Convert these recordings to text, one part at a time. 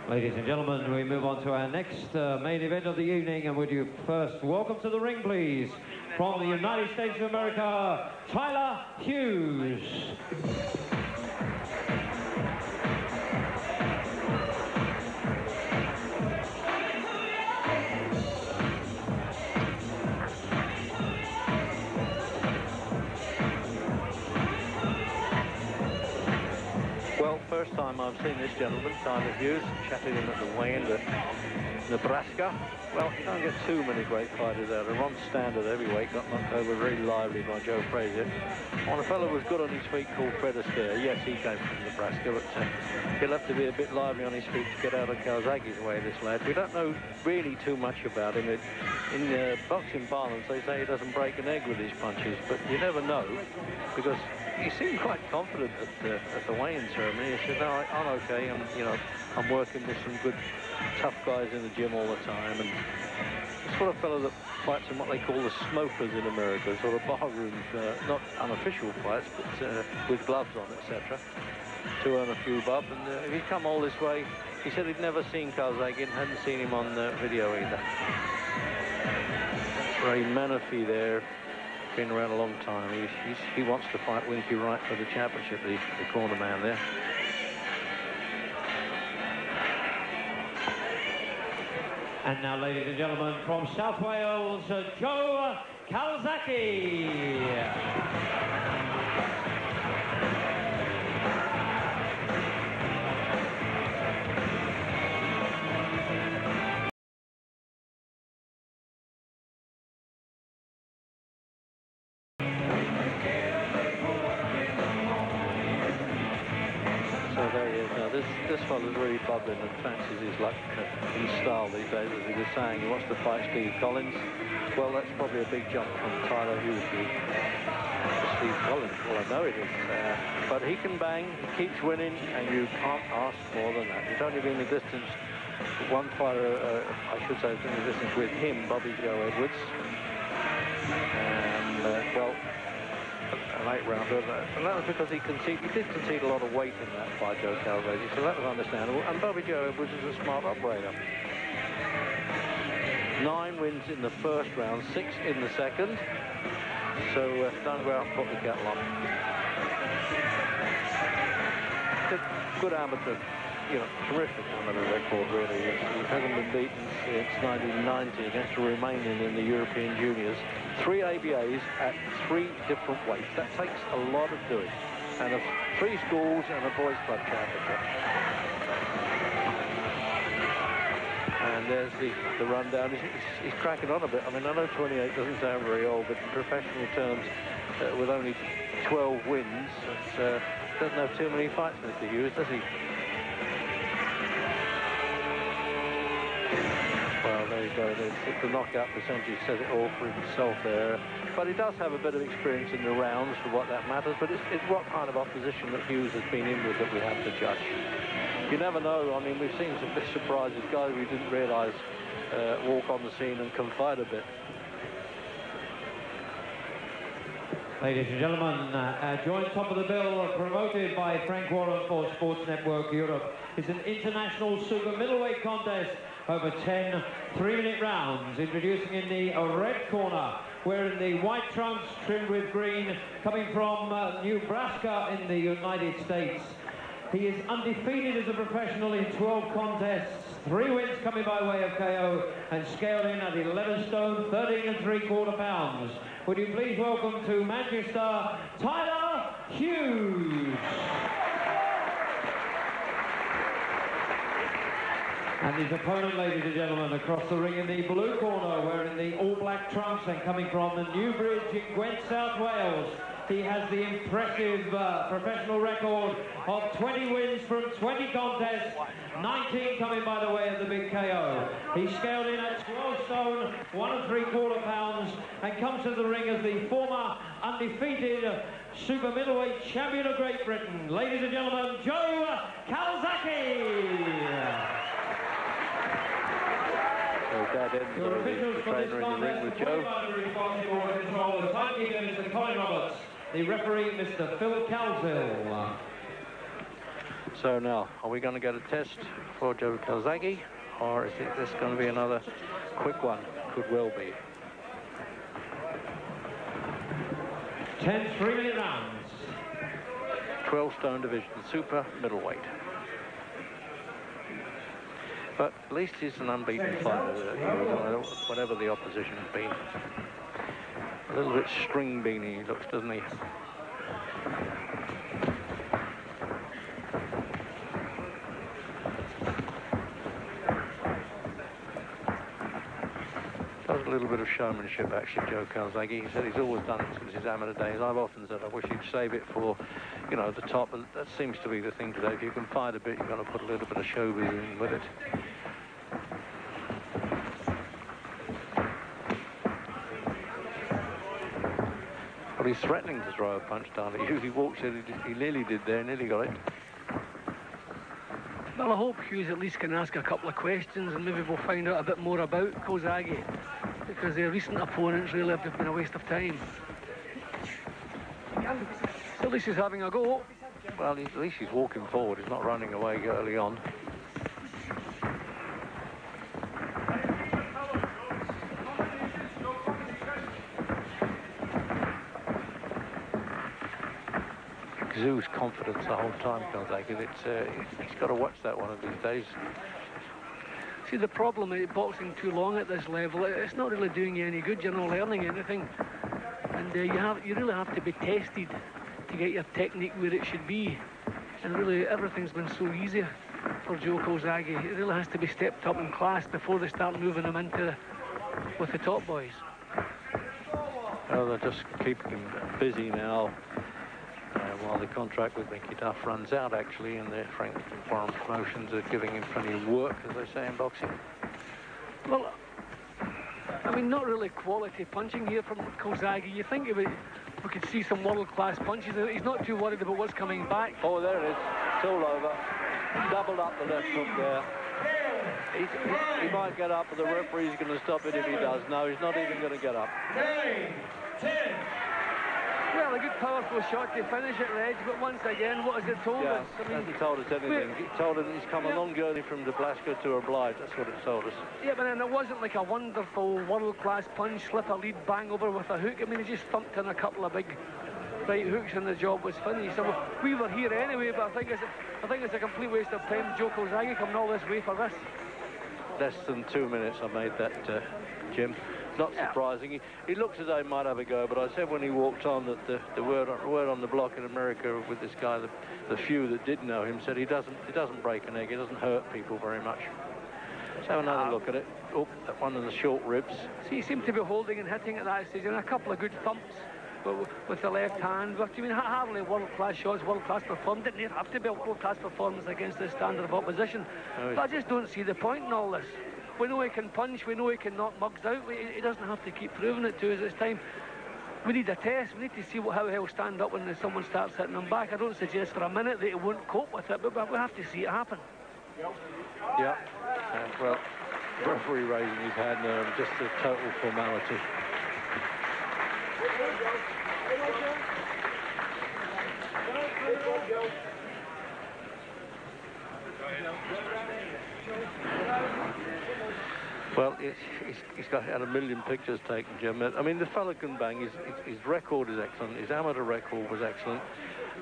Ladies and gentlemen, we move on to our next main event of the evening, and would you first welcome to the ring, please, from the United States of America, Tyler Hughes. Well, first time I've seen this gentleman, Tyler Hughes, chatted him at the weigh-in to Nebraska. Well, you don't get too many great fighters out. Ron Standard, heavyweight, got knocked over very lively by Joe Frazier. On a fellow was good on his feet called Fred Astaire. Yes, he came from Nebraska, but he'll have to be a bit lively on his feet to get out of Calzaghe's way, this lad. We don't know really too much about him. In boxing parlance, they say he doesn't break an egg with his punches, but you never know, because he seemed quite confident at the weigh-in ceremony. He said, "No, I'm okay. I'm working with some good, tough guys in the gym all the time." And the sort of fellow that fights in what they call the smokers in America, sort of bar rooms, not unofficial fights, but with gloves on, etc., to earn a few bob. And if he'd come all this way, he said he'd never seen Calzaghe and hadn't seen him on video either. That's Ray Menifee there. Been around a long time. He wants to fight Winky Wright for the championship, the corner man there. And now, ladies and gentlemen, from South Wales, Joe Calzaghe. So there he is now. This fella's really bubbling and fancies his luck in style these days, as he was saying. He wants to fight Steve Collins. Well, that's probably a big jump from Tyler Hughes to Steve Collins. Well, I know it is. But he can bang, he keeps winning, and you can't ask more than that. He's only been in the distance. One fighter, I should say, has been in the distance with him, Bobby Joe Edwards. And, well, an 8-rounder, and that was because he did concede a lot of weight in that fight, Joe Calzaghe, so that was understandable. And Bobby Joe Edwards is a smart operator. 9 wins in the first round, 6 in the second. So don't go out and put the kettle on. Good amateur, terrific amateur record, really. He hasn't been beaten since 1990 against a Romanian in the European Juniors. 3 ABAs at 3 different weights. That takes a lot of doing. And 3 schools and a boys' club championship. And there's the rundown. He's cracking on a bit. I mean, I know 28 doesn't sound very old, but in professional terms, with only 12 wins, doesn't have too many fights, Mr. Hughes, does he? Well, there you go. The knockout percentage says it all for himself there. But he does have a bit of experience in the rounds for what that matters. But it's what kind of opposition that Hughes has been in with that we have to judge. You never know. I mean, we've seen some big surprises, guys we didn't realise walk on the scene and confide a bit. Ladies and gentlemen, joint top of the bill, promoted by Frank Warren for Sports Network Europe, is an international super middleweight contest over 10 3-minute rounds. Introducing in the red corner, wearing the white trunks trimmed with green, coming from Nebraska in the United States. He is undefeated as a professional in 12 contests, 3 wins coming by way of KO, and scaled in at 11 stone, 13 3/4 pounds. Would you please welcome to Manchester, Tyler Hughes. And his opponent, ladies and gentlemen, across the ring in the blue corner, wearing the all-black trunks and coming from the Newbridge in Gwent, South Wales. He has the impressive professional record of 20 wins from 20 contests, 19 coming by the way of the big KO. He scaled in at 12 stone, 1 3/4 pounds, and comes to the ring as the former undefeated super middleweight champion of Great Britain. Ladies and gentlemen, Joe Calzaghe. Your officials for this contest, the fighter responsible for control, the timekeeper, Mr. Colin Roberts, the referee, Mr. Phil Calzaghe. So now, are we going to get a test for Joe Calzaghe, or is this going to be another quick one? Could well be. 10 3-minute rounds. 12-stone division, super middleweight. But at least he's an unbeaten fighter, whatever the opposition has been. A little bit string beanie he looks, doesn't he? Does a little bit of showmanship, actually, Joe Calzaghe. He said he's always done it since his amateur days. I've often said I wish he'd save it for, you know, the top, and that seems to be the thing today. If you can fight a bit, you've got to put a little bit of showbiz in with it. Well, he's threatening to throw a punch down. He usually walks in, he nearly did there, nearly got it. Well, I hope Hughes at least can ask a couple of questions and maybe we'll find out a bit more about Calzaghe, because their recent opponents really have just been a waste of time. So at least he's having a go. Well, at least he's walking forward. He's not running away early on. Exudes confidence the whole time, Calzaghe. He's got to watch that one of these days. See, the problem is boxing too long at this level. It's not really doing you any good. You're not learning anything, and you really have to be tested to get your technique where it should be. And really, everything's been so easy for Joe Calzaghe. It really has to be stepped up in class before they start moving him into with the top boys. Well, they're just keeping him busy now. While the contract with Mickey Duff runs out, actually, and the Frank Foreign Promotions are giving him plenty of work, as they say in boxing. Well, I mean, not really quality punching here from Calzaghe. You think we could see some world-class punches. He's not too worried about what's coming back. Oh, there it is. It's all over. Doubled up the left hook there. He might get up, but the referee's going to stop it if he does. No, he's not even going to get up. 9, 10. Well, a good powerful shot to finish at the edge, but once again, what has it told us? I mean, hasn't told us anything. It told us he's come a long journey from Nebraska to Oblige. That's what it told us. Yeah, but then it wasn't like a wonderful world-class punch, slip a lead, bang over with a hook. I mean, he just thumped in a couple of big right hooks and the job was finished. So we were here anyway, but I think it's a complete waste of time. Joe Calzaghe coming all this way for this. Less than 2 minutes I made that, Jim. Not surprising. He looks as though he might have a go, but I said when he walked on that the word on the block in America with this guy, the few that did know him, said he doesn't break an egg, he doesn't hurt people very much. Let's have another look at it. Oh, that one in the short ribs. See, he seemed to be holding and hitting at that stage, and a couple of good thumps with the left hand. But I mean, hardly world-class shots, world-class performance. Didn't have to be a world-class performance against this standard of opposition. But I just don't see the point in all this. We know he can punch, we know he can knock mugs out. He doesn't have to keep proving it to us. It's time. We need a test. We need to see how he'll stand up when someone starts hitting him back. I don't suggest for a minute that he won't cope with it, but we have to see it happen. Yeah. Well, referee raising his hand there, just a total formality. Well, he's had a million pictures taken, Jim. I mean, the fella can bang. His record is excellent. His amateur record was excellent.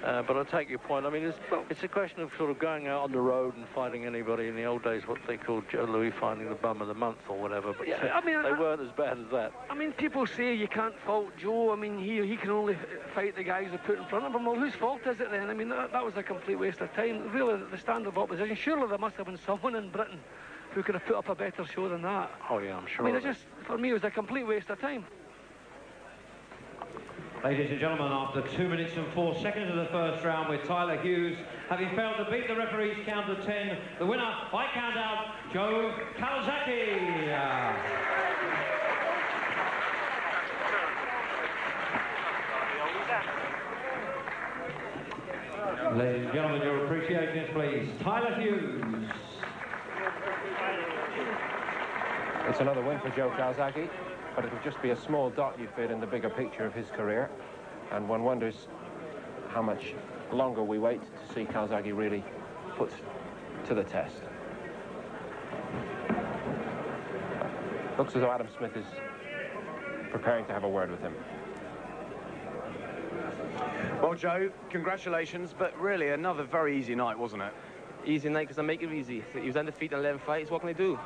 But I take your point. I mean, it's a question of sort of going out on the road and fighting anybody. In the old days, what they called Joe Louis finding the bum of the month or whatever. But yeah, I mean, they weren't as bad as that. I mean, people say you can't fault Joe. I mean, he can only fight the guys who put in front of him. Well, whose fault is it then? I mean, that was a complete waste of time. Really, the standard of opposition. Surely there must have been someone in Britain who could have put up a better show than that. Oh yeah, I'm sure. I mean, for me, it was a complete waste of time. Ladies and gentlemen, after 2 minutes and 4 seconds of the first round, with Tyler Hughes having failed to beat the referee's count of 10, the winner by count out, Joe Calzaghe. Ladies and gentlemen, your appreciations, please. Tyler Hughes. It's another win for Joe Calzaghe, but it'll just be a small dot, you fit, in the bigger picture of his career. And one wonders how much longer we wait to see Calzaghe really put to the test. Looks as though Adam Smith is preparing to have a word with him. Well, Joe, congratulations, but really another very easy night, wasn't it? Easy night because I make it easy. He was undefeated in 11 fights. What can I do?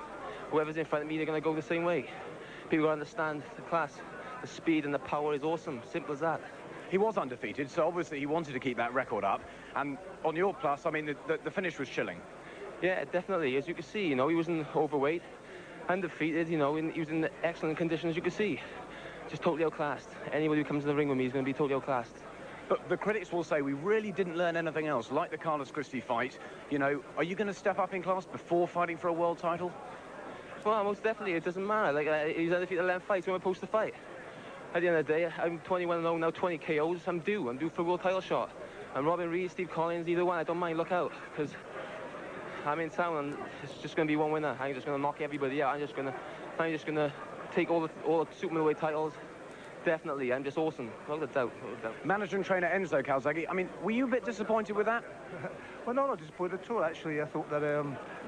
Whoever's in front of me, they're going to go the same way. People understand the class, the speed and the power is awesome. Simple as that. He was undefeated, so obviously he wanted to keep that record up. And on your plus, I mean, the finish was chilling. Yeah, definitely. As you can see, you know, he wasn't overweight, undefeated, you know, he was in excellent condition, as you can see. Just totally outclassed. Anybody who comes in the ring with me is going to be totally outclassed. But the critics will say we really didn't learn anything else, like the Carlos Christie fight. You know, are you going to step up in class before fighting for a world title? Well, most definitely. It doesn't matter. Like, he's undefeated 11 fights. Who am I supposed to fight? At the end of the day, I'm 21-0 now, 20 KOs. I'm due for a world title shot. And Robin Reed, Steve Collins, either one, I don't mind. Look out, because I'm in town and it's just going to be one winner. I'm just going to knock everybody out. I'm just going to take all the super middleweight titles. Definitely, I'm just awesome, without a doubt. Manager and trainer Enzo Calzaghe, I mean, were you a bit disappointed with that? Well, no, not disappointed at all, actually. I thought that,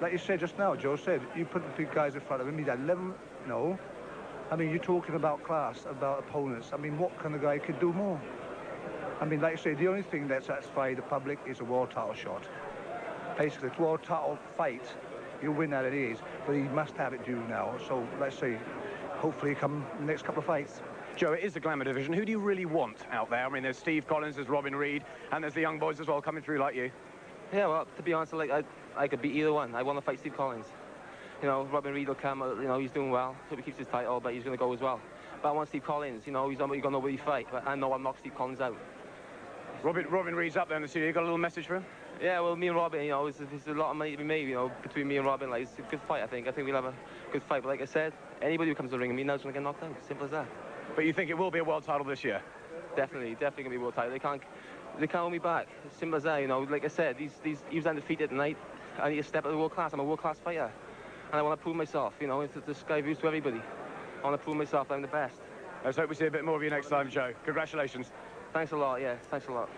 like you said just now, Joe said, you put the big guys in front of him, he's had 11, no. I mean, you're talking about class, about opponents. I mean, what kind of guy could do more? I mean, like I say, the only thing that satisfies the public is a world title shot. Basically, it's a world title fight. You win that, it is, but he must have it due now. So, let's see, hopefully come the next couple of fights. Joe, it is the glamour division. Who do you really want out there? I mean, there's Steve Collins, there's Robin Reed, and there's the young boys as well coming through like you. Yeah, well, to be honest, like I could beat either one. I want to fight Steve Collins. You know, Robin Reed will come, you know, he's doing well. Hope he keeps his title, but he's going to go as well. But I want Steve Collins, you know, he's going to know where he fight. But I know I'll knock Steve Collins out. Robin Reed's up there in the studio. You got a little message for him? Yeah, well, me and Robin, you know, it's a lot of money to be made, you know, between me and Robin. Like, it's a good fight, I think. I think we'll have a good fight. But like I said, anybody who comes to the ring with me now is going to get knocked out. Simple as that. But you think it will be a world title this year? Definitely going to be a world title. They can't hold me back. Simple as that, you know. Like I said, he was undefeated tonight. I need to step up to world class. I'm a world class fighter, and I want to prove myself. You know, it's the sky views to everybody. I want to prove myself I'm the best. Let's hope we see a bit more of you next time, Joe. Congratulations. Thanks a lot. Yeah, thanks a lot.